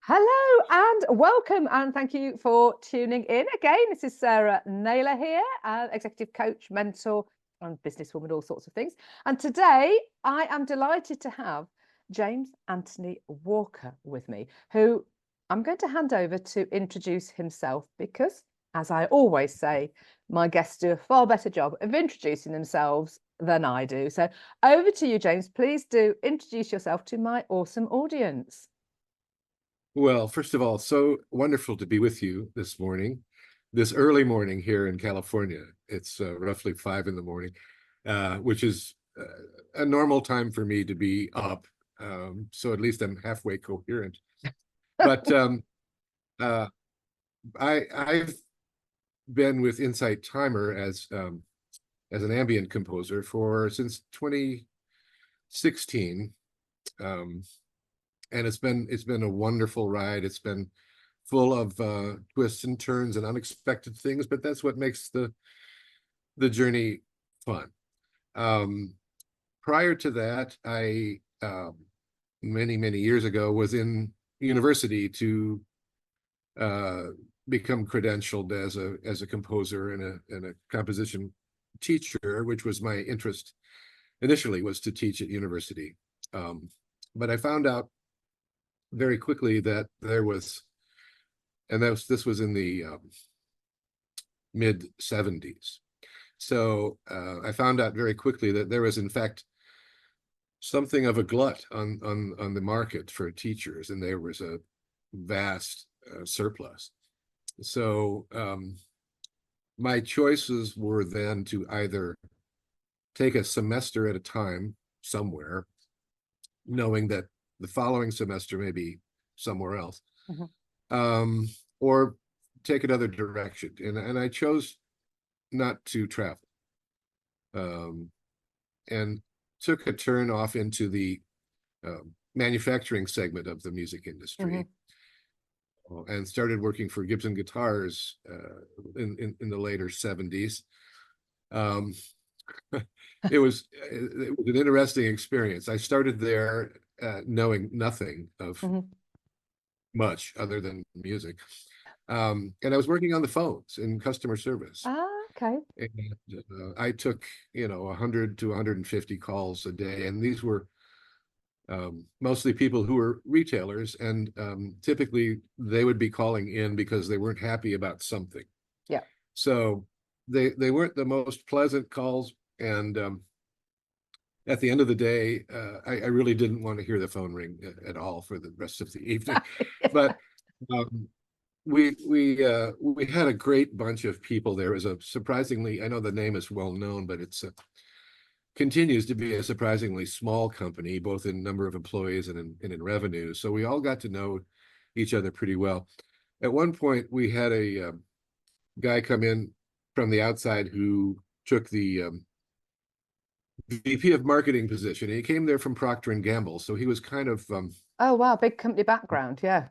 Hello and welcome, and thank you for tuning in again. This is Sarah Naylor here, executive coach, mentor, and businesswoman, all sorts of things. And today I am delighted to have James Anthony Walker with me, who I'm going to hand over to introduce himself because, as I always say, my guests do a far better job of introducing themselves than I do. So over to you, James. Please do introduce yourself to my awesome audience. Well, first of all, so wonderful to be with you this morning, this early morning here in California. It's roughly 5 in the morning, which is a normal time for me to be up. So at least I'm halfway coherent. But I've been with Insight Timer as an ambient composer since 2016. And it's been a wonderful ride. It's been full of twists and turns and unexpected things, but that's what makes the journey fun. Prior to that, I many years ago was in university to become credentialed as a composer and a composition teacher, which was my interest initially, was to teach at university. But I found out very quickly that this was in the mid 70s. So I found out very quickly that there was in fact something of a glut on the market for teachers, and there was a vast surplus. So my choices were then to either take a semester at a time somewhere, knowing that the following semester maybe somewhere else, or take another direction. And I chose not to travel, and took a turn off into the manufacturing segment of the music industry, and started working for Gibson Guitars in the later 70s. It was an interesting experience. I started there knowing nothing of much other than music. And I was working on the phones in customer service. Ah, okay. And I took, 100 to 150 calls a day. And these were mostly people who were retailers. And typically they would be calling in because they weren't happy about something. Yeah. So they weren't the most pleasant calls. And at the end of the day, I really didn't want to hear the phone ring at all for the rest of the evening. But we had a great bunch of people there. It was a surprisingly, I know the name is well known, but it's continues to be a surprisingly small company, both in number of employees and in revenue. So we all got to know each other pretty well. At one point, we had a guy come in from the outside who took the VP of marketing position. He came there from Procter and Gamble, so he was kind of Oh wow, big company background, yeah.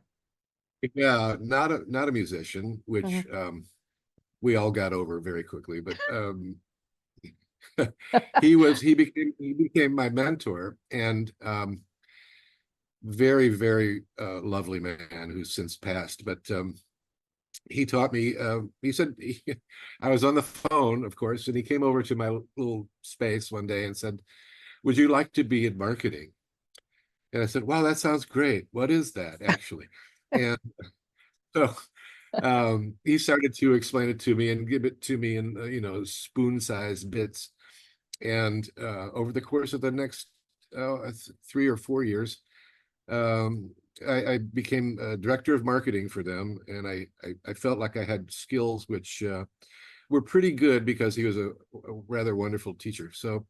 Yeah, not a musician, which we all got over very quickly. But he became my mentor, and very lovely man who's since passed. But he taught me. He said I was on the phone, of course, and he came over to my little space one day and said, "Would you like to be in marketing?" And I said, "Wow, that sounds great. What is that actually?" And so he started to explain it to me and give it to me in spoon-sized bits. And over the course of the next 3 or 4 years, I became director of marketing for them, and I felt like I had skills which were pretty good because he was a rather wonderful teacher. So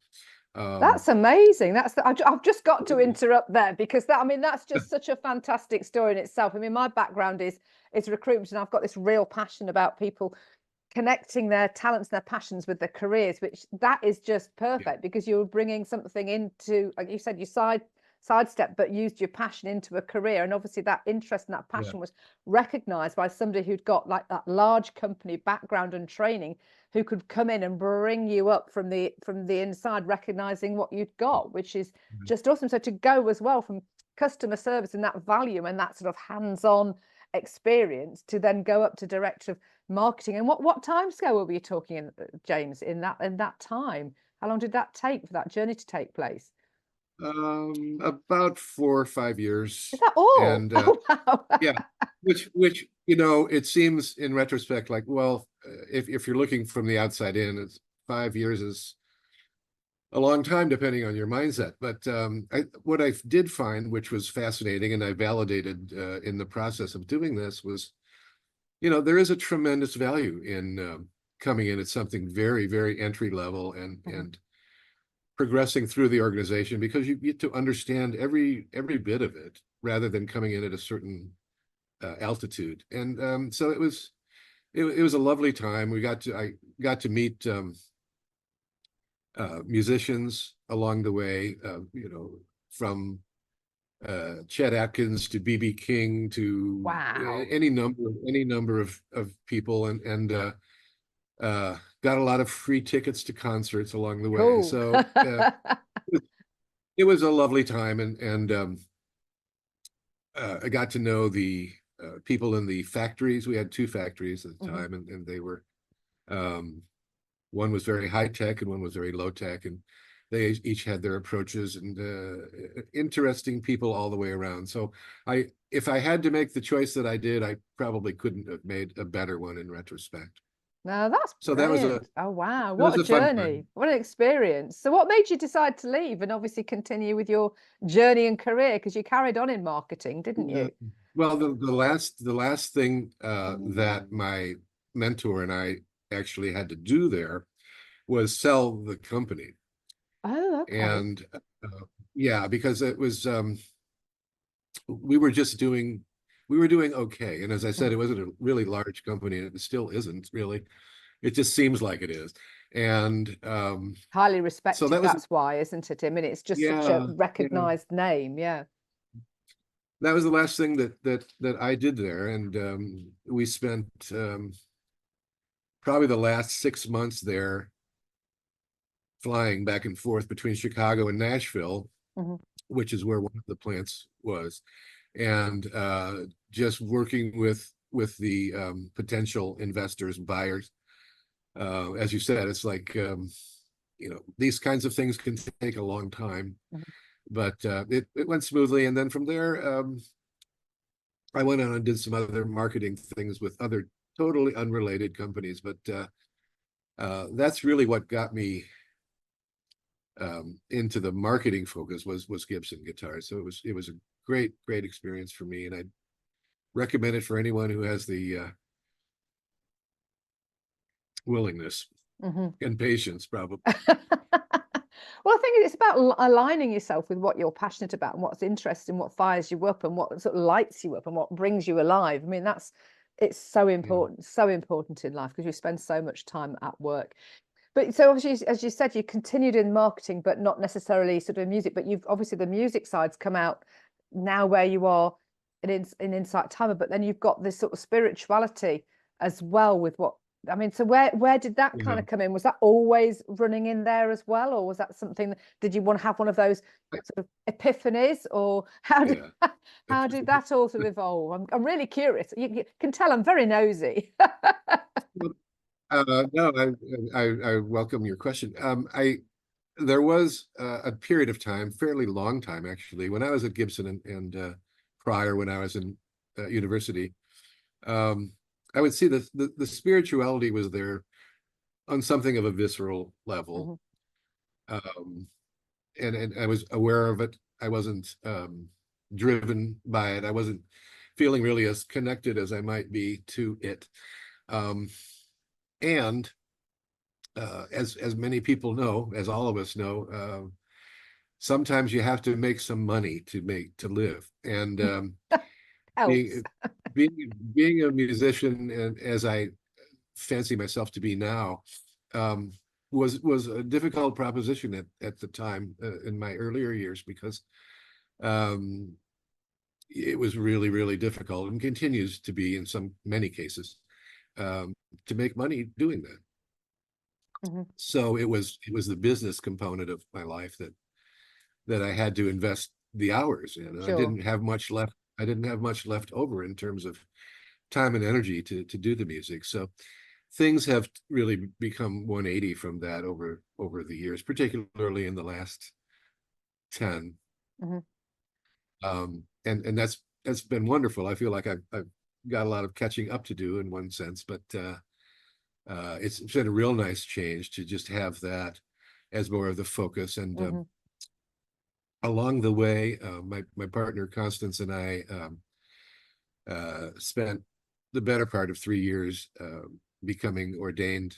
that's amazing. I've just got to interrupt there because that's just such a fantastic story in itself. I mean, my background is recruitment, and I've got this real passion about people connecting their talents and their passions with their careers, which that is just perfect because you're bringing something into, like you said, you sidestep, but used your passion into a career. And obviously that interest and that passion was recognized by somebody who'd got like that large company background and training, who could come in and bring you up from the inside, recognizing what you'd got, which is just awesome. So to go as well from customer service and that value and that sort of hands-on experience to then go up to director of marketing. And what time scale were we talking in, James, in that time? How long did that take for that journey to take place? About 4 or 5 years. Is that all? And Oh, wow. yeah, which it seems in retrospect like, well, if you're looking from the outside in, it's 5 years is a long time depending on your mindset. But what I did find, which was fascinating, and I validated in the process of doing this, was, there is a tremendous value in coming in at something very, very entry level and progressing through the organization, because you get to understand every bit of it rather than coming in at a certain altitude. And so it was a lovely time. I got to meet musicians along the way, from Chet Atkins to BB King to Wow. any number of people, and got a lot of free tickets to concerts along the way. Cool. So it was a lovely time, and I got to know the people in the factories. We had 2 factories at the time, and they were, one was very high tech and one was very low tech, and they each had their approaches, and interesting people all the way around. So if I had to make the choice that I did, I probably couldn't have made a better one in retrospect. No, that's So brilliant. Oh, wow. that was What a a fun time. journey. What an experience. So what made you decide to leave and obviously continue with your journey and career? Because you carried on in marketing, didn't you? Well, the last thing that my mentor and I actually had to do there was sell the company. Oh, okay. And yeah, because it was we were doing okay. And as I said, it wasn't a really large company, and it still isn't really. It just seems like it is. And Highly so respected, that was, that's why, isn't it? I mean, it's just such a yeah, recognized name. Yeah. that was the last thing that I did there. And we spent probably the last 6 months there flying back and forth between Chicago and Nashville, which is where one of the plants was, and just working with the potential investors, buyers. As you said, it's like, these kinds of things can take a long time, but it went smoothly. And then from there, I went on and did some other marketing things with other totally unrelated companies. But that's really what got me into the marketing focus was Gibson guitars. So it was a great experience for me, and I'd recommend it for anyone who has the willingness and patience, probably. Well, I think it's about aligning yourself with what you're passionate about and what's interesting, what fires you up and what sort of lights you up and what brings you alive. I mean, it's so important, so important in life, because you spend so much time at work. But so obviously, as you said, you continued in marketing, but not necessarily sort of music. But you've obviously, the music side's come out now where you are in Insight Timer, but then you've got this sort of spirituality as well with what, I mean, so where did that kind of come in? Was that always running in there as well, or was that something did you want to have one of those sort of epiphanies, or how did that all sort of evolve? I'm really curious. You can tell I'm very nosy. No, I welcome your question. There was a period of time, fairly long time actually, when I was at Gibson and prior, when I was in university. I would see the spirituality was there on something of a visceral level, and I was aware of it. I wasn't driven by it. I wasn't feeling really as connected as I might be to it. And as many people know, as all of us know, sometimes you have to make some money to live. And being a musician, and as I fancy myself to be now, was a difficult proposition at the time, in my earlier years, because it was really difficult, and continues to be in many cases, to make money doing that. So it was the business component of my life that I had to invest the hours, and I Sure. didn't have much left. I didn't have much left over in terms of time and energy to do the music. So things have really become 180 from that over the years, particularly in the last 10. Hmm. And that's been wonderful. I feel like I've got a lot of catching up to do in one sense, but it's been a real nice change to just have that as more of the focus. And Hmm. along the way, my partner Constance and I spent the better part of 3 years becoming ordained.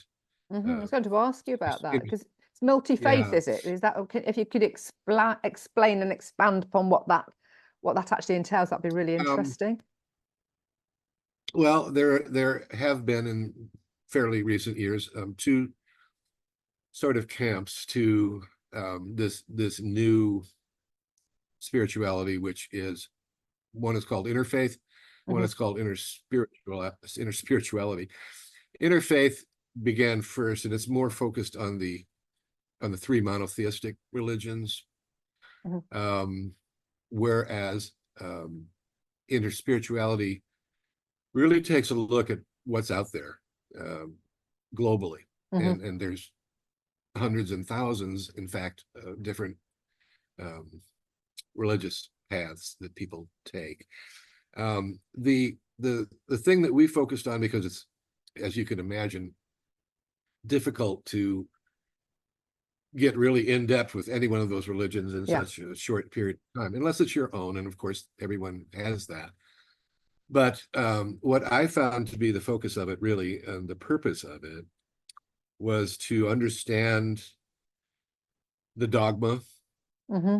I was going to ask you about that in- because it's multi-faith, yeah. is it? Is that okay? If you could explain and expand upon what that actually entails, that'd be really Um, interesting. well, there have been in fairly recent years two sort of camps to this new spirituality, which is one is called interfaith, one Hmm. is called inner spirituality. Interfaith began first, and it's more focused on the three monotheistic religions, Hmm. whereas interspirituality really takes a look at what's out there globally, Hmm. and there's hundreds and thousands, in fact, different um, religious paths that people take. The thing that we focused on, because it's, as you can imagine, difficult to get really in depth with any one of those religions in Yeah. such a short period of time, unless it's your own, and of course everyone has that. But what I found to be the focus of it, really, and the purpose of it, was to understand the dogma Hmm.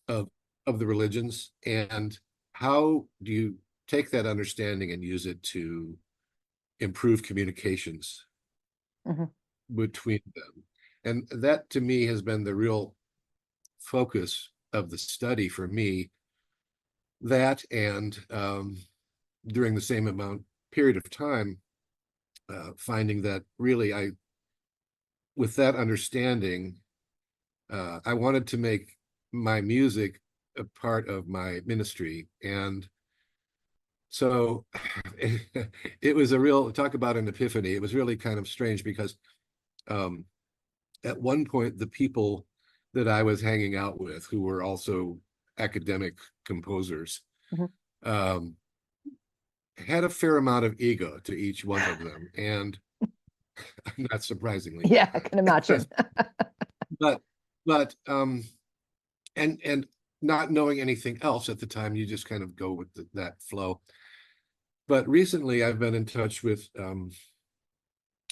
of of the religions, and how do you take that understanding and use it to improve communications Hmm. between them. And that to me has been the real focus of the study for me. That, and during the same amount period of time, finding that really with that understanding, I wanted to make my music a part of my ministry. And so it was a real, talk about an epiphany. It was really kind of strange because um, at one point, the people that I was hanging out with, who were also academic composers, Hmm. um, had a fair amount of ego to each one of them, and not surprisingly. Yeah, I can imagine. but but and not knowing anything else at the time, you just kind of go with that flow. But recently, I've been in touch with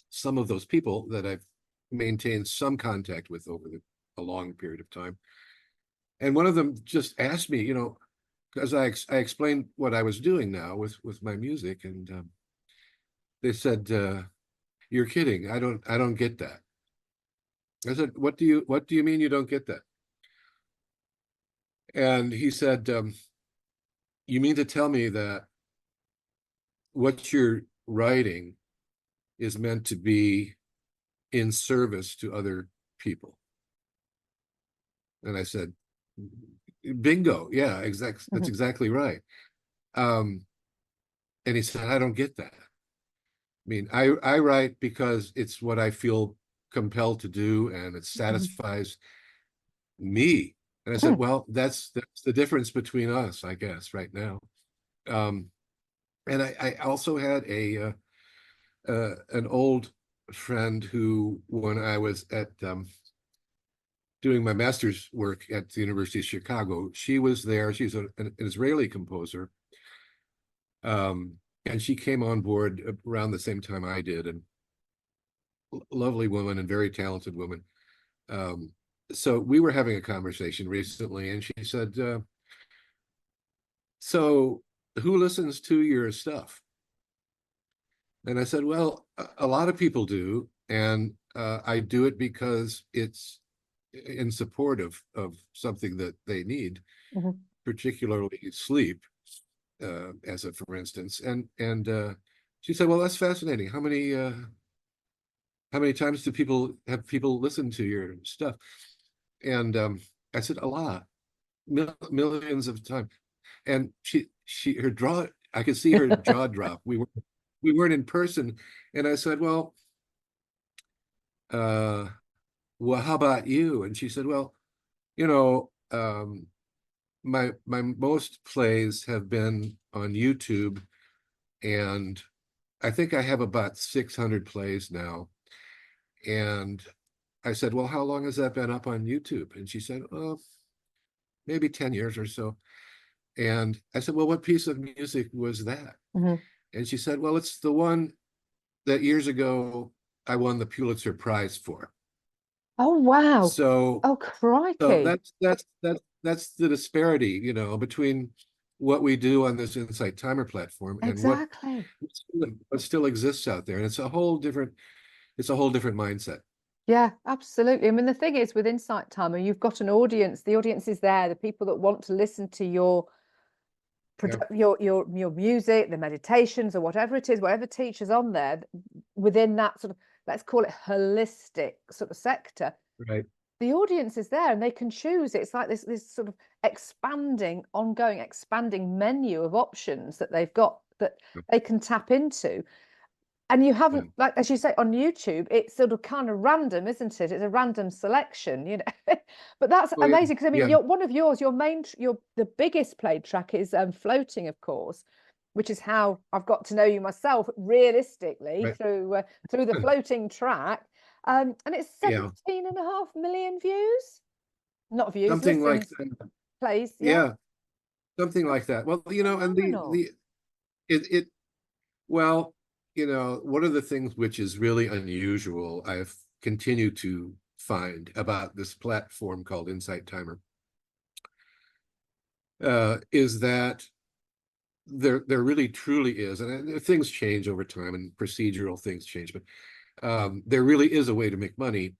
some of those people that I've maintained some contact with over a long period of time. And one of them just asked me, because I explained what I was doing now with my music, and they said, "You're kidding. I don't get that." I said, "What do you mean you don't get that?" And he said, "You mean to tell me that what you're writing is meant to be in service to other people?" And I said, "Bingo. Yeah, that's Hmm. exactly right." Um, and he said, "I don't get that. I mean, I write because it's what I feel compelled to do, and it Hmm. satisfies me." And I said, "Well, that's the difference between us, I guess, right now." Um, and I also had an old friend who, when I was at doing my master's work at the University of Chicago, she was there. She's an Israeli composer, and she came on board around the same time I did, and lovely woman and very talented woman. Um, so we were having a conversation recently, and she said, "So who listens to your stuff?" And I said, "Well, a lot of people do, and I do it because it's in support of something that they need, Hmm. particularly sleep, as a for instance." And she said, "Well, that's fascinating. How many times have people listen to your stuff?" And I said, "A lot." millions of times. And I could see her jaw drop. We weren't in person. And I said, uh, well, how about you? And she said, well, you know, my most plays have been on YouTube, and I think I have about 600 plays now. And I said, well, how long has that been up on YouTube? And she said, oh, maybe 10 years or so. And I said, well, what piece of music was that? Mhm. And she said, well, it's the one that years ago I won the Pulitzer Prize for. Oh, wow. So, Oh, so crikey. that's the disparity, between what we do on this Insight Timer platform and Exactly. what still exists out there. And it's a whole different mindset. Yeah, absolutely. I mean, the thing is with Insight Timer, you've got an audience. The audience is there, the people that want to listen to your Yeah, your music, the meditations, or whatever it is, whatever teacher's on there within that sort of, let's call it holistic sort of sector. right. The audience is there and they can choose. It's like this sort of ongoing expanding menu of options that they've got that they can tap into. And you Yeah, haven't, like, as you say, on YouTube, it's sort of kind of random, isn't it? It's a random selection, you know. But that's oh, yeah, amazing because I mean, yeah, one of yours, the biggest played track is Floating, of course, which is how I've got to know you myself realistically right. through the Floating track. And it's Yeah, 17.5 million views, not views, something like listens, that. plays. Yeah, Yeah, something that's like that. Well, and phenomenal. it well, one of the things which is really unusual, I've continued to find about this platform called Insight Timer, is that there really truly is, and things change over time and procedural things change, but there really is a way to make money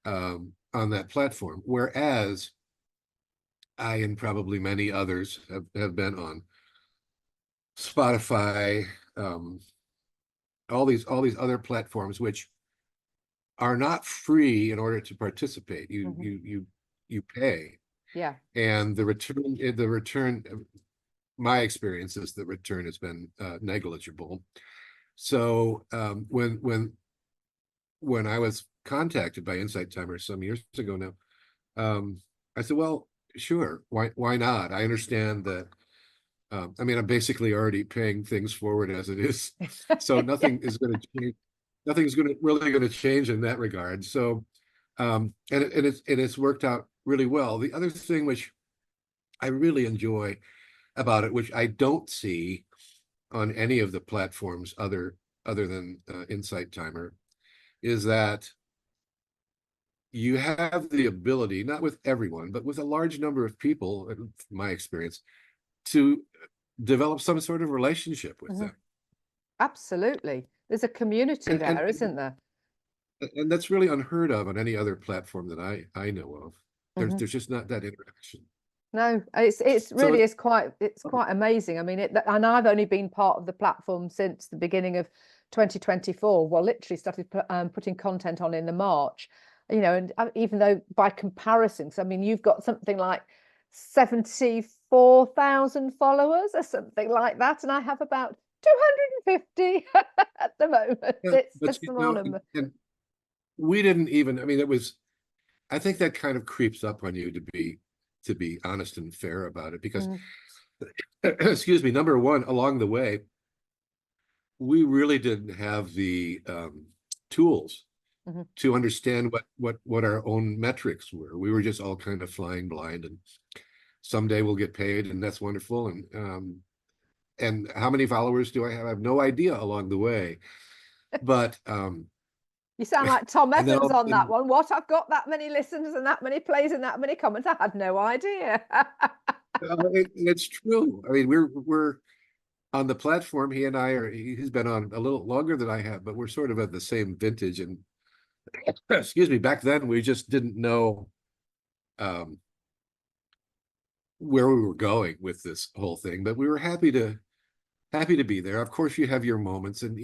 on that platform. Whereas I and probably many others have been on Spotify, um, all these other platforms, which are not free in order to participate. You Mhm. you you you pay, Yeah. and the return. My experience is the return has been negligible. So when I was contacted by Insight Timer some years ago now, I said, well, sure, why not? I understand that. I mean, I'm basically already paying things forward as it is, so Yeah. nothing is going to change. Nothing's really going to change in that regard. So, and it's worked out really well. The other thing which I really enjoy about it, which I don't see on any of the platforms other than Insight Timer, is that you have the ability, not with everyone, but with a large number of people, in my experience, to develop some sort of relationship with Mhm. them. Absolutely. There's a community And and there, isn't there? and that's really unheard of on any other platform that I know of. There's Mhm. there's just not that interaction. No, it's So really is quite amazing. I mean, and I've only been part of the platform since the beginning of 2024. Well, literally started putting content on in the March, and even though by comparison, so I mean, you've got something like 74,000 followers or something like that, and I have about 250 at the moment. yeah, It's a but small number. and we didn't even. I mean, it was. I think that kind of creeps up on you to be honest and fair about it, because Mhm. excuse me, number one, along the way, we really didn't have the tools Mhm. to understand what our own metrics were. We were just all kind of flying blind, and someday we'll get paid, and that's wonderful. And how many followers do I have? I have no idea along the way. But You sound like Tom and then Evans all of on a that sudden, one. What? I've got that many listens and that many plays and that many comments. I had no idea. it's true. I mean, we're on the platform. He and I are. He's been on a little longer than I have, but we're sort of at the same vintage. And excuse me, back then we just didn't know um, where we were going with this whole thing. But we were happy to be there. Of course, you have your moments, and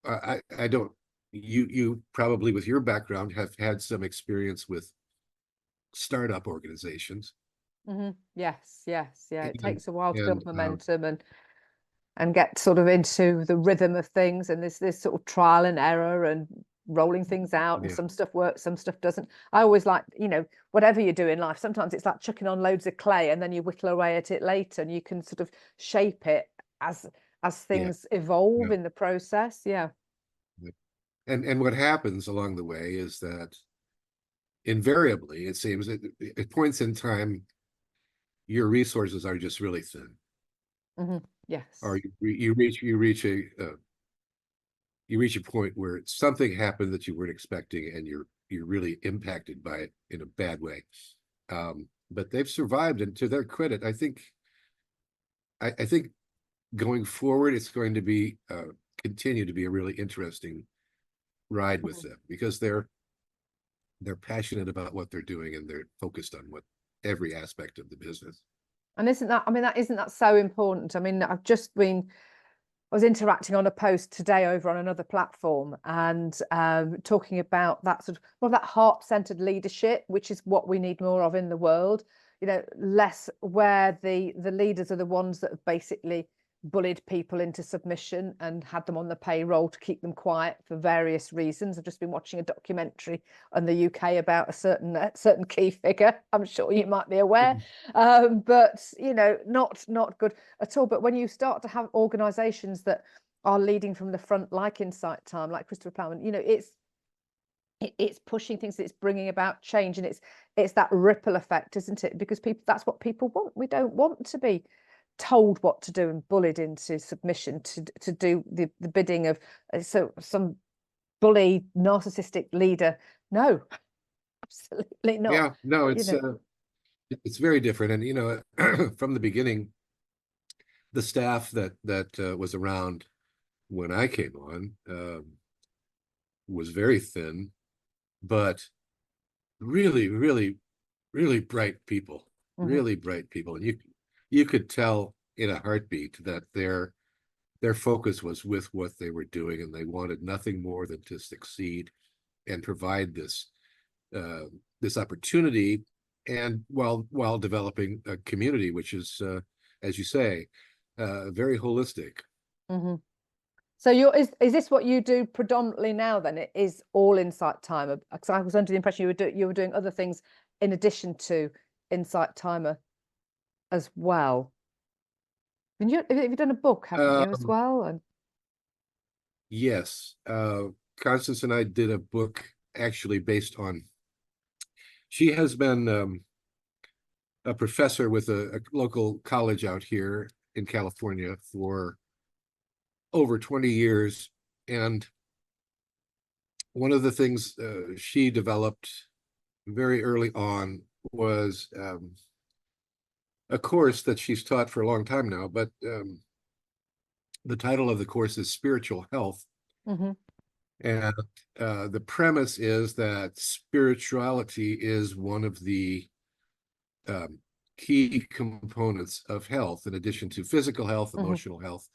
I don't. You probably, with your background, have had some experience with startup organizations. Yes, yes, yeah. It And, takes a while to and build momentum and get sort of into the rhythm of things, and this sort of trial and error and rolling things out, and yeah, some stuff works, some stuff doesn't. I always like, whatever you do in life, sometimes it's like chucking on loads of clay and then you whittle away at it later, and you can sort of shape it as yeah, things evolve yeah. in the process. Yeah. And what happens along the way is that invariably, it seems at points in time, your resources are just really thin, or Yes. you reach a point where something happened that you weren't expecting, and you're really impacted by it in a bad way. But they've survived, and to their credit, I think going forward, it's going to be continue to be a really interesting ride with them, because they're passionate about what they're doing, and they're focused on every aspect of the business. And isn't that so important? I mean, I was interacting on a post today over on another platform, and talking about that sort of more of that heart-centered leadership, which is what we need more of in the world. Less where the leaders are the ones that have basically bullied people into submission and had them on the payroll to keep them quiet for various reasons. I've just been watching a documentary on the UK about a certain key figure. I'm sure you might be aware, but not good at all. But when you start to have organisations that are leading from the front, like Insight Time, like Christopher Plowman, it's pushing things, it's bringing about change, and it's that ripple effect, isn't it? Because that's what people want. We don't want to be told what to do and bullied into submission to do the bidding of some bully narcissistic leader. No, absolutely not. Yeah, no, it's very different, and from the beginning, the staff that was around when I came on was very thin, but really, really, really bright people, really bright people, and you could tell in a heartbeat that their focus was with what they were doing, and they wanted nothing more than to succeed and provide this opportunity, and while developing a community, which is, as you say, very holistic. So is this what you do predominantly now then? It is all Insight Timer? Because I was under the impression you were doing other things in addition to Insight Timer as well. And you've done a book, haven't you, as Um, well? And yes, Constance and I did a book actually based on. She has been a professor with a local college out here in California for over 20 years, and one of the things she developed very early on was a course that she's taught for a long time now, but the title of the course is Spiritual Health. And the premise is that spirituality is one of the key components of health, in addition to physical health, emotional health,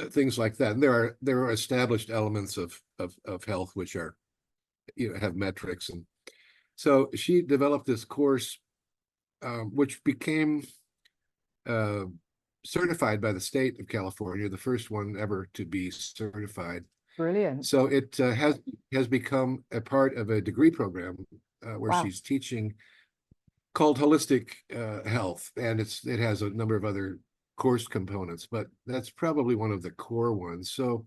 things like that. And there are established elements of health which are, have metrics, and so she developed this course, which became certified by the state of California, the first one ever to be certified. brilliant. So it has become a part of a degree program where Wow. she's teaching, called holistic health, and it has a number of other course components, but that's probably one of the core ones. So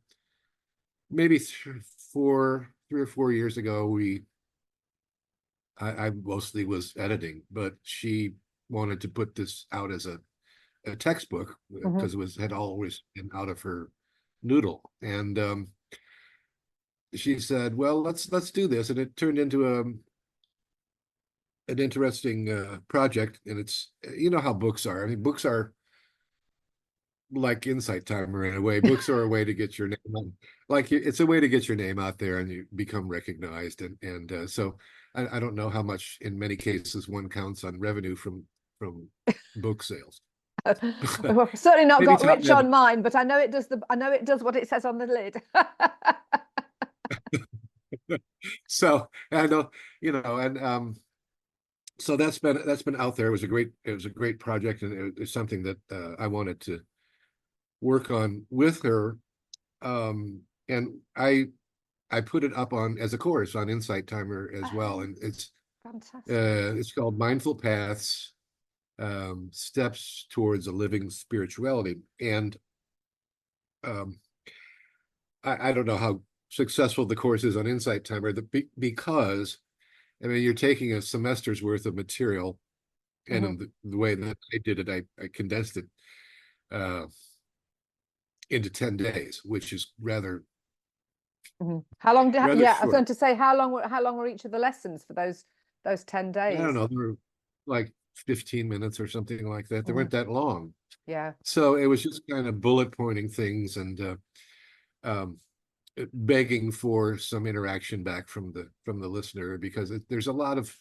maybe 3 or 4 years ago, I mostly was editing, but she wanted to put this out as a textbook, because it had always been out of her noodle, and she said, well, let's do this, and it turned into an interesting project. And it's, how books are. I mean, books are like Insight Timer in a way. Books are a way to get your name on, it's a way to get your name out there, and you become recognized, and so I don't know how much, in many cases, one counts on revenue from book sales. Well, certainly not Maybe got top rich man. on mine, but I know it does what it says on the lid. So I know, and so that's been out there. It was a great project, and it's something that I wanted to work on with her. And I put it up on as a course on Insight Timer as well, and Fantastic. it's called Mindful Paths, Steps Towards a Living Spirituality. And I don't know how successful the course is on Insight Timer, because I mean, you're taking a semester's worth of material, and in the way that I did it, I condensed it into 10 days, which is rather How long did, yeah, I was short. going to say, how long were each of the lessons for those 10 days? I don't know, they were like 15 minutes or something like that. They weren't that long. Yeah. So it was just kind of bullet pointing things and begging for some interaction back from the listener, because there's a lot of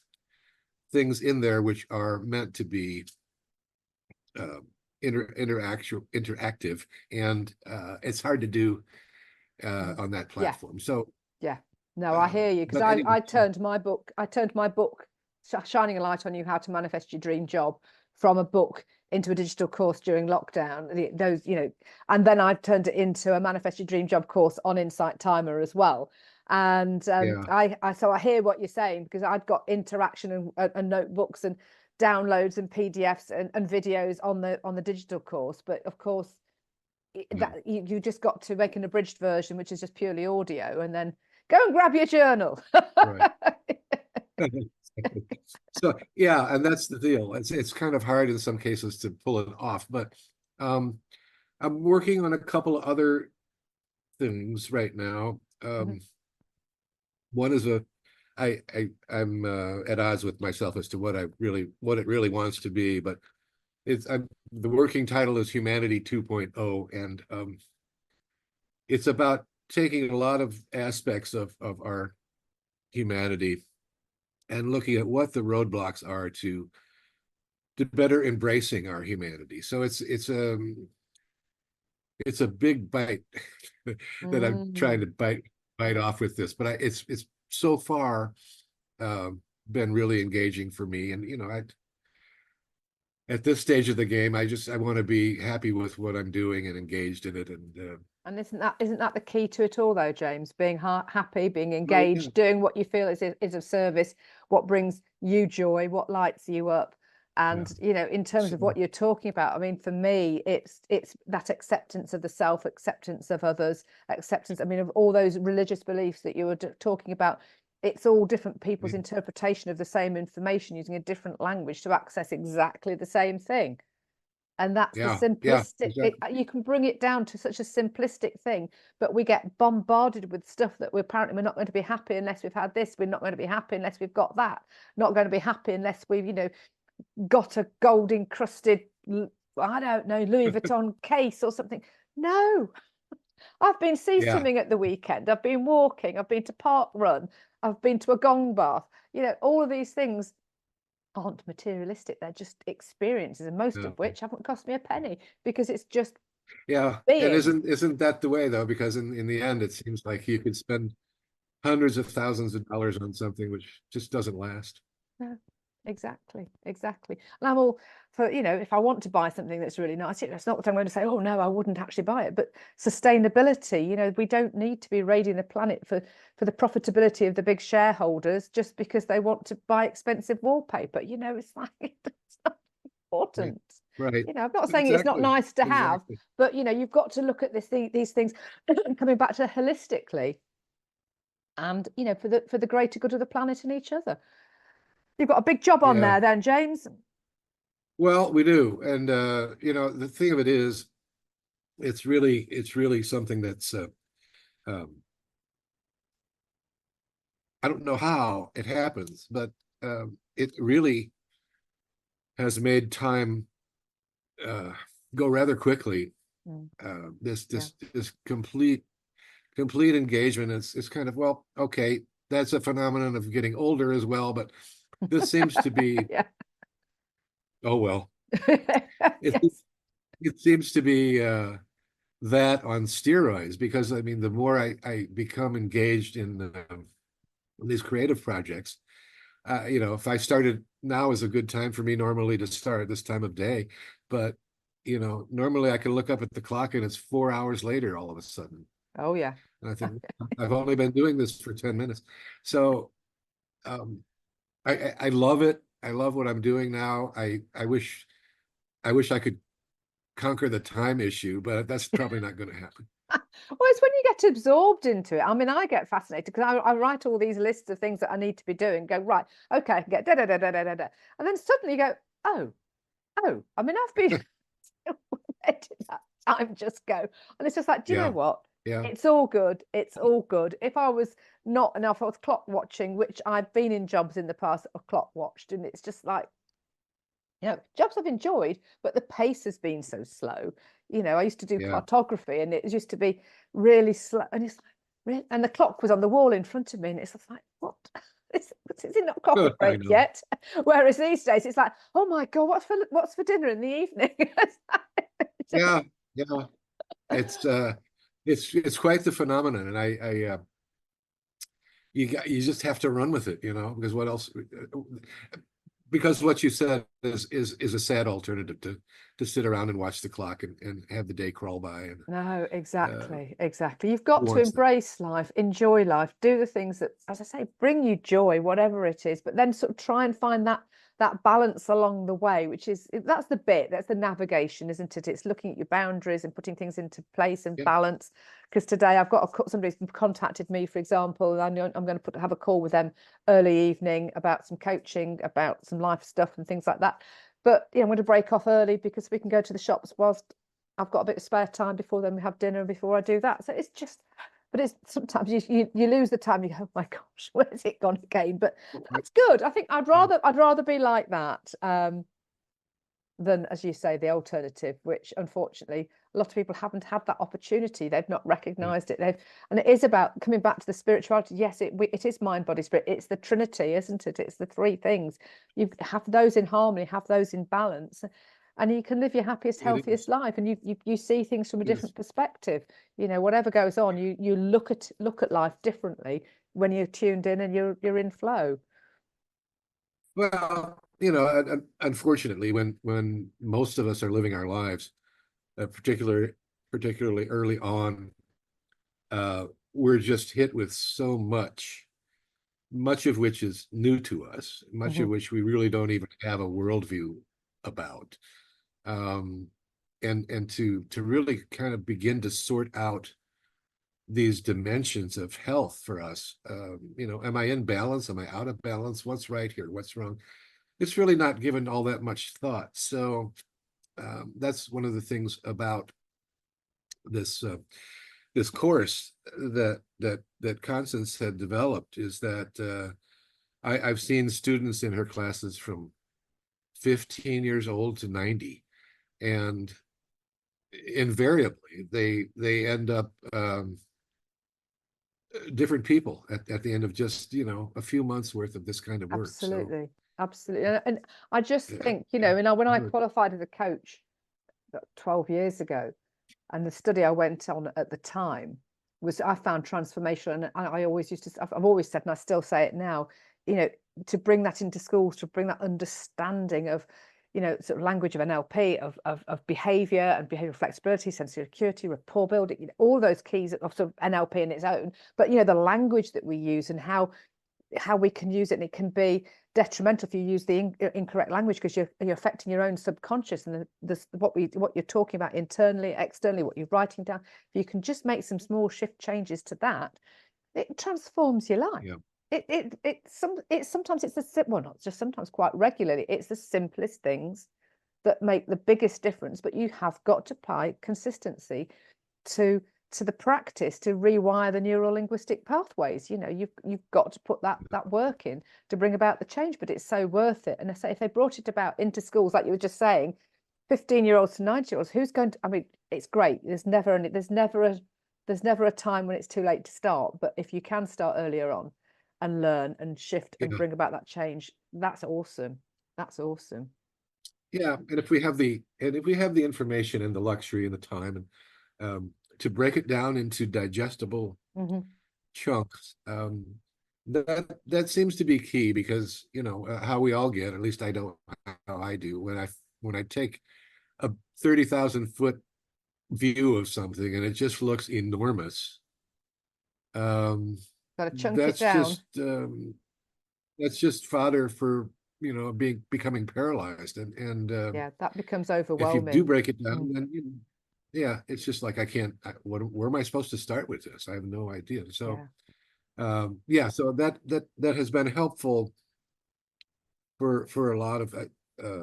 things in there which are meant to be interactive, and it's hard to do on that platform. So yeah, no, I hear you, because anyway, I turned my book Shining a Light on You, How to Manifest Your Dream Job, from a book into a digital course during lockdown. Those, and then I've turned it into a Manifest Your Dream Job course on Insight Timer as well. And I hear what you're saying, because I've got interaction and notebooks and downloads and PDFs and videos on the digital course, but of course that you just got to make an abridged version, which is just purely audio, and then go and grab your journal. Right. So yeah, and that's the deal. It's kind of hard in some cases to pull it off, but I'm working on a couple of other things right now. One is I'm at odds with myself as to what it really wants to be, but the working title is Humanity 2.0, and it's about taking a lot of aspects of our humanity and looking at what the roadblocks are to better embracing our humanity. So it's a big bite that I'm trying to bite off with this, but it's so far been really engaging for me. And at this stage of the game, I want to be happy with what I'm doing and engaged in it. And isn't that the key to it all, though, James? Being happy, being engaged, doing what you feel is of service, what brings you joy, what lights you up. And in terms of what you're talking about, I mean, for me, it's that acceptance of the self, acceptance of others, acceptance, I mean, of all those religious beliefs that you were talking about. It's all different people's interpretation of the same information using a different language to access exactly the same thing. And that's the simplistic, exactly. you can bring it down to such a simplistic thing, but we get bombarded with stuff that we're not going to be happy unless we've had this, we're not going to be happy unless we've got that, not going to be happy unless we've got a gold encrusted, I don't know, Louis Vuitton case or something. No, I've been sea swimming at the weekend, I've been walking, I've been to park run, I've been to a gong bath. All of these things aren't materialistic, they're just experiences, and most of which haven't cost me a penny, because it's just and isn't that the way, though? Because in the end, it seems like you could spend hundreds of thousands of dollars on something which just doesn't last. No, exactly. And I'm all for, if I want to buy something that's really nice, it's not that I'm going to say, oh no, I wouldn't actually buy it, but sustainability, we don't need to be raiding the planet for the profitability of the big shareholders just because they want to buy expensive wallpaper. It's like, it's not important. Right. I'm not saying it's not nice to have, but you've got to look at these things coming back to holistically, and for the greater good of the planet and each other. You've got a big job on there then, James. Well, we do. And the thing of it is, it's really something that's I don't know how it happens, but it really has made time go rather quickly. This complete engagement. It's kind of, well, okay, that's a phenomenon of getting older as well, but this seems to be oh well. It seems to be that on steroids, because I mean, the more I become engaged in these creative projects, if I started now is a good time for me normally to start this time of day, but normally I can look up at the clock and it's 4 hours later all of a sudden. Oh yeah. And I think I've only been doing this for 10 minutes. So um, I love it. I love what I'm doing now. I wish I could conquer the time issue, but that's probably not going to happen. Well, it's when you get absorbed into it. I mean, I get fascinated because I write all these lists of things that I need to be doing, go, right, okay, I can get da da da da da da da. And then suddenly you go, oh, I mean, I've been where did that time just go? And it's just like, do you know what? Yeah. It's all good. It's all good. If I was not enough, I was clock watching, which I've been in jobs in the past that I've clock watched, and it's just like, jobs I've enjoyed, but the pace has been so slow. I used to do cartography, and it used to be really slow, and it's like, really? And the clock was on the wall in front of me, and it's like, what? Is it not coffee break yet? Whereas these days, it's like, oh my God, what's for dinner in the evening? Yeah, it's quite the phenomenon, and I you just have to run with it, because what else? Because what you said is a sad alternative to sit around and watch the clock and have the day crawl by. And no, exactly. You've got to that? embrace life, enjoy life, do the things that, as I say, bring you joy, whatever it is, but then sort of try and find that balance along the way, that's the navigation, isn't it? It's looking at your boundaries and putting things into place and balance. Because today I've got somebody's contacted me, for example, and I know I'm going to have a call with them early evening about some coaching, about some life stuff and things like that. But I'm going to break off early because we can go to the shops whilst I've got a bit of spare time before then we have dinner and before I do that. So it's just, but it's sometimes you lose the time. You go, oh my gosh, where's it gone again? But that's good. I think I'd rather be like that than, as you say, the alternative, which unfortunately a lot of people haven't had that opportunity. They've not recognized it. And it is about coming back to the spirituality. Yes, it is mind, body, spirit. It's the Trinity, isn't it? It's the three things. You have those in harmony, have those in balance, and you can live your happiest, healthiest life. And you see things from a different perspective. Whatever goes on, you look at life differently when you're tuned in and you're in flow. Well, unfortunately, when most of us are living our lives, particularly early on, we're just hit with so much of which is new to us, much of which we really don't even have a worldview about. And to really kind of begin to sort out these dimensions of health for us. Am I in balance? Am I out of balance? What's right here? What's wrong? It's really not given all that much thought. So that's one of the things about this course that Constance had developed, is that I've seen students in her classes from 15 years old to 90, and invariably they end up different people at the end of just a few months worth of this kind of work. Absolutely. And I just think, when I qualified as a coach 12 years ago, and the study I went on at the time I found transformational. And I always I've always said, and I still say it now, to bring that into schools, to bring that understanding of sort of language of NLP, of behavior and behavioral flexibility, sensory acuity, rapport building, all those keys of sort of NLP in its own. But the language that we use and how we can use it, and it can be detrimental if you use the incorrect language, because you're affecting your own subconscious and what you're talking about internally, externally, what you're writing down. If you can just make some small shift changes to that, it transforms your life. Sometimes not just sometimes, quite regularly, it's the simplest things that make the biggest difference. But you have got to apply consistency to the practice to rewire the neuro-linguistic pathways. You've got to put that work in to bring about the change, but it's so worth it. And I say, if they brought it about into schools, like you were just saying, 15-year-olds to 90-year-olds, who's going to, I mean, it's great. There's never a time when it's too late to start. But if you can start earlier on and learn and shift and bring about that change, that's awesome. That's awesome. Yeah, and if we have the information and the luxury and the time, and to break it down into digestible chunks, that seems to be key because, you know, how we all get, at least I don't, how I do, when I take a 30,000 foot view of something and it just looks enormous. Got to chunk it That's down. just fodder for, you know, becoming paralyzed. And Yeah, that becomes if you do overwhelming. break it down, Mm, then yeah, it's just like I can't. Where am I supposed to start with this? I have no idea. So yeah. yeah, so that has been helpful for a lot of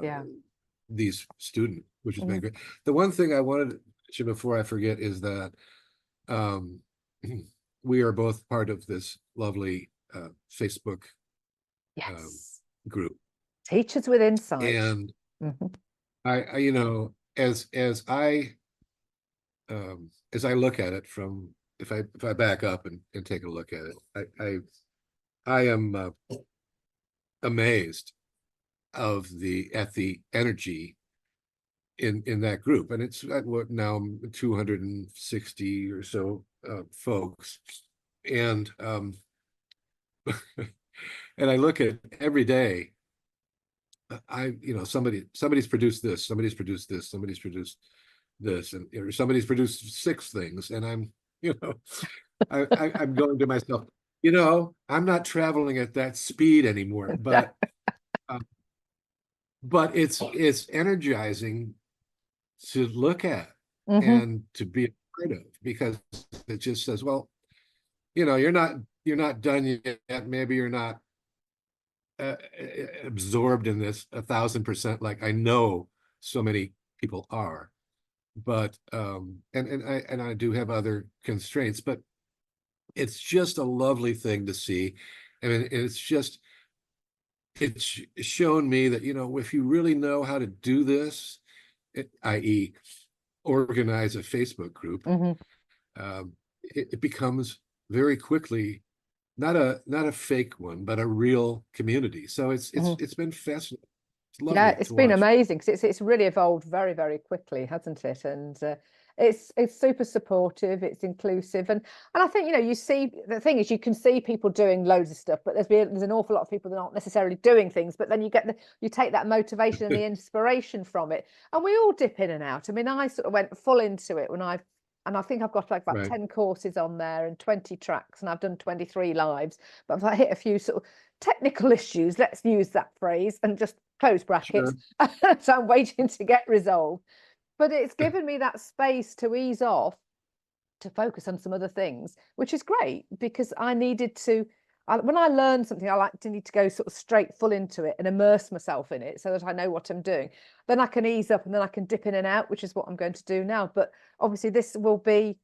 Yeah. these students, which has been Mhm. great. The one thing I wanted to mention before I forget is that um, we are both part of this lovely Facebook um, Yes. group, Teachers with insight. and Mhm. you know, as I look at it from, if I back up and take a look at it, I am amazed of the energy in that group, and it's at what now 260 or so folks, and and I look at every day. You know, somebody's produced this, somebody's produced this, somebody's produced this, and or somebody's produced 6 things, and I'm, you know, I'm going to myself, you know, I'm not traveling at that speed anymore, uh, but it's energizing to look at Mhm. and to be a part of, because it just says, well, you know, you're not done yet. Maybe you're not absorbed in this 1,000%, like I know so many people are, but and I do have other constraints, but it's just a lovely thing to see. I mean, it's shown me that, you know, if you really know how to do this, i.e. organize a Facebook group, Mhm. it becomes very quickly not a fake one, but a real community. So Mhm. it's been fascinating. It's Yeah, lovely it's to been watch. amazing because it's really evolved very, very quickly, hasn't it? And it's super supportive, it's inclusive, and I think, you know, you see the thing is you can see people doing loads of stuff, but there's an awful lot of people that aren't necessarily doing things. But then you take that motivation and the inspiration from it, and we all dip in and out. I mean, I sort of went full into it and I think I've got like about Right. 10 courses on there and 20 tracks, and I've done 23 lives. But if I hit a few sort of technical issues, let's use that phrase, and just close brackets, Sure. so I'm waiting to get resolved. But it's given me that space to ease off, to focus on some other things, which is great because I needed to. When I learn something, I like to need to go sort of straight full into it and immerse myself in it so that I know what I'm doing. Then I can ease up and then I can dip in and out, which is what I'm going to do now. But obviously, this will be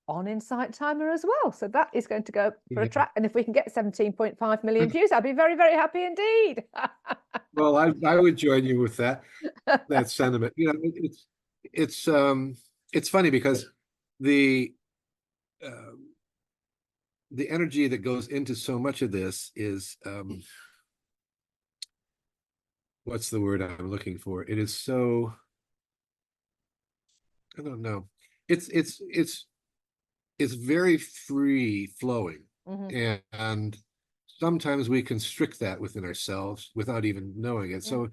on Insight Timer as well. So that is going to go for a Yeah. track. And if we can get 17.5 million views, I'd be very, very happy indeed. Well, I would join you with that sentiment. You know, it's it's funny because the um the energy that goes into so much of this is what's the word I'm looking for? It is so, I don't know. It's very free flowing, Mhm. and sometimes we constrict that within ourselves without even knowing it. Yeah. So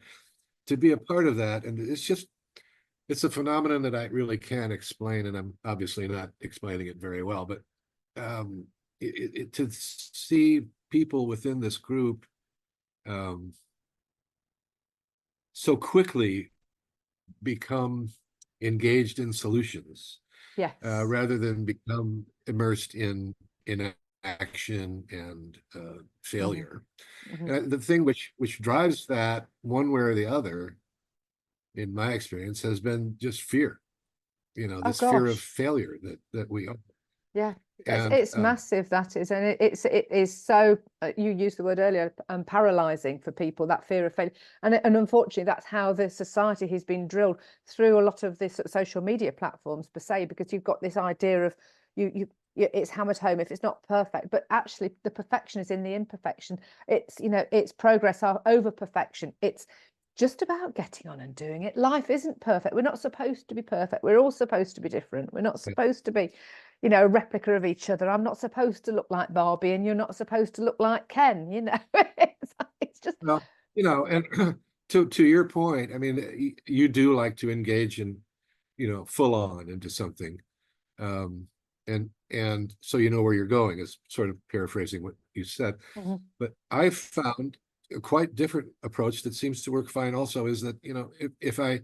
to be a part of that, and it's a phenomenon that I really can't explain, and I'm obviously not explaining it very well, but um to see people within this group um so quickly become engaged in solutions, Yes. rather than become immersed in action and Mhm. failure. Mhm. And the thing which drives that one way or the other, in my experience, has been just fear. You know, Oh this fear of gosh. failure that we Yeah. and It's massive, that is, and it is so you used the word earlier, paralyzing for people, that fear of failure. And unfortunately that's how the society has been drilled through a lot of this social media platforms per se, because you've got this idea of it's hammered home if it's not perfect, but actually the perfection is in the imperfection. It's, you know, it's progress over perfection. It's just about getting on and doing it. Life isn't perfect. We're not supposed to be perfect. We're all supposed to be different. We're not supposed to be, you know, a replica of each other. I'm not supposed to look like Barbie and you're not supposed to look like Ken, you know. It's just, Well, you know, and to your point, I mean, you do like to engage in, you know, full on into something. And so you know where you're going, is sort of paraphrasing what you said. Mhm. But I've found a quite different approach that seems to work fine also, is that, you know, if I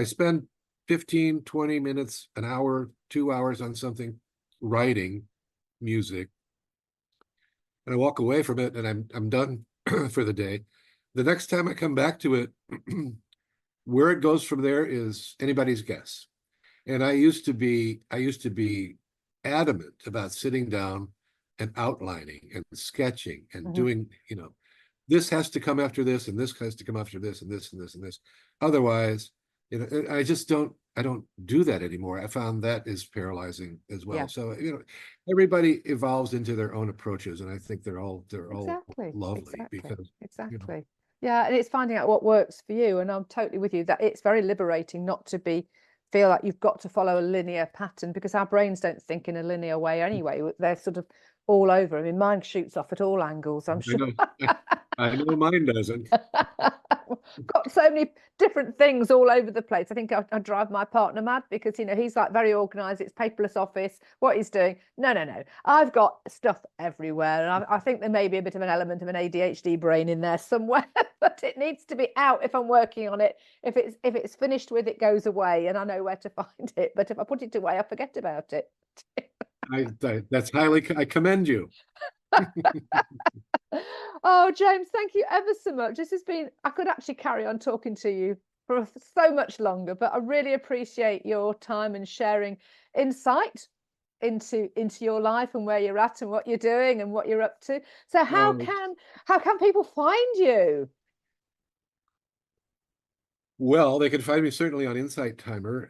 spend 15, 20 minutes, an hour, 2 hours on something, writing music, and I walk away from it and I'm done for the day, the next time I come back to it, where it goes from there is anybody's guess. And I used to be adamant about sitting down and outlining and sketching and Mhm. doing, you know, this has to come after this, and this has to come after this, and this, and this, and this. Otherwise, you know, I don't do that anymore. I found that is paralyzing as well. Yeah, So, you know, everybody evolves into their own approaches, and I think they're all exactly, lovely exactly, because, you know, exactly. Yeah, and it's finding out what works for you. And I'm totally with you that it's very liberating not to feel like you've got to follow a linear pattern, because our brains don't think in a linear way anyway. They're sort of all over. I mean, mine shoots off at all angles, I'm I sure. know, I know mine doesn't. Got so many different things all over the place. I think I drive my partner mad, because, you know, he's like very organized. It's paperless office. What he's doing? No, no, no. I've got stuff everywhere, and I think there may be a bit of an element of an ADHD brain in there somewhere, but it needs to be out if I'm working on it. If it's finished with, it goes away, and I know where to find it. But if I put it away, I forget about it. That's I commend you. Oh, James, thank you ever so much. This has been, I could actually carry on talking to you for so much longer, but I really appreciate your time and sharing insight into your life and where you're at and what you're doing and what you're up to. So Um, how can people find you? well, they can find me certainly on Insight Timer,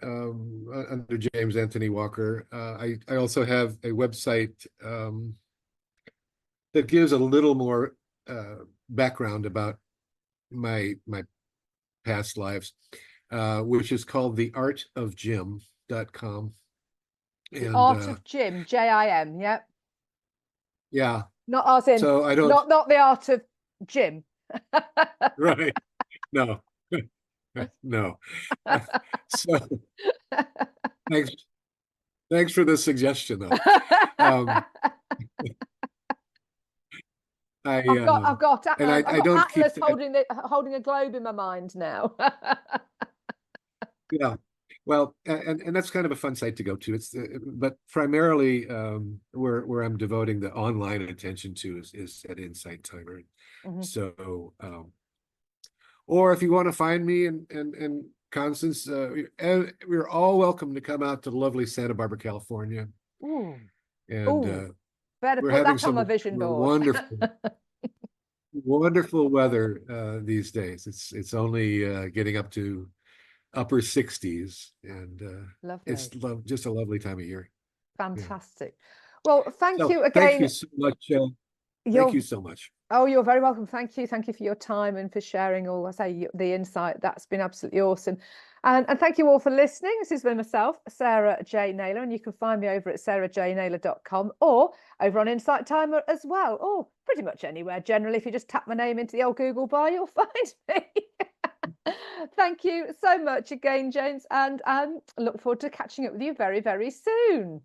under James Anthony Walker. I also have a website that gives a little more background about my past lives, which is called theartofjim.com. The And Art of Jim, Jim, yeah. yeah, Not as in, so I don't, not the art of Jim. right, no, no. So thanks, thanks for the suggestion, though. Um, I've got and I've I got don't keep Atlas holding a globe in my mind now. yeah. Well, and that's kind of a fun site to go to. It's but primarily where I'm devoting the online attention to is at Insight Timer. Mhm. So or if you want to find me and Constance, we're all welcome to come out to lovely Santa Barbara, California, Ooh, and ooh, better we're put having that on my some vision board. wonderful weather these days. It's only getting up to upper 60s, and Lovely, just a lovely time of year. Yeah. fantastic. Well, thank So you thank you again. so much. Thank You're you so much. Oh, you're very welcome. Thank you for your time and for sharing all, I say, the insight. That's been absolutely awesome. And thank you all for listening. This has been myself, Sarah J. Naylor, and you can find me over at sarahjnaylor.com or over on Insight Timer as well, or pretty much anywhere. Generally, if you just tap my name into the old Google bar, you'll find me. Thank you so much again, James, and look forward to catching up with you very, very soon.